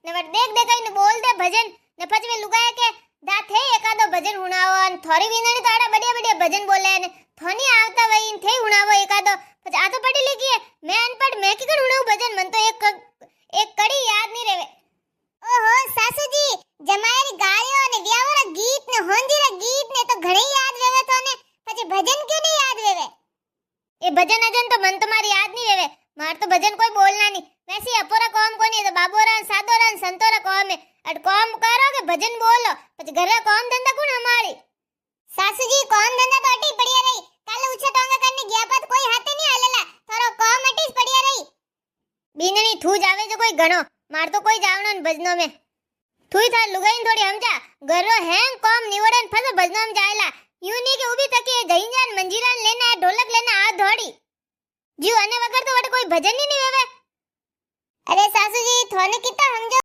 ને વટ દેખ દેખાઈને બોલ દે ભજન ને પછી વે લુગાયા કે દા થે એકાદો ભજન હુણાવો અને થોરી વિનણી તાડા બડિયા બડિયા ભજન બોલે ને થોની આવતા વઈન થે હુણાવો એકાદો પછી આ તો પડી લીગી મે અનપઢ મે કી કણ હુણાવું ભજન મન તો એક કડી યાદ નહીં રેવે ઓહો સાસુજી જમાયરી ગાળ્યો અને વ્યાવરા ગીત ને હોંજીરા ગીત ને તો ઘણી યાદ વેવે તો ને પછી ભજન કે નહીં યાદ વેવે એ ભજન અજન તો મન તમારી યાદ નહીં વેવે માર તો ભજન કોઈ બોલના નહીં વૈસી અપોરા કોમ કોની તો બાબોરા સાદોરા સંતોરા કોમ અડ કોમ કરો કે ભજન બોલો પછી ઘરે કોમ ધંધા કોણ હમારી સાસુજી કોમ ધંધા તો અટી પડ્યા રહી કાલે ઉછા ટોંગા કરને ગયા પાત કોઈ હાથે નહીં આલેલા તારો કોમ અટી જ પડ્યા રહી બીનણી થૂ જાવે જો કોઈ ગણો માર તો કોઈ જાવણો ને ભજનો મે થૂઈ થાર લુગાઈન થોડી સમજા ઘરો હેંગ કોમ નિવડન ફસ ભજનો में जायला यूं नहीं કે ઊભી તકી ગઈંજાન મંજીરાન લેને આ ઢોલક લેને આ ધોડી જીવ અને વગર તો વટ કોઈ ભજન નહીં વેવે અરે સાસુજી થોને કિતા સમજો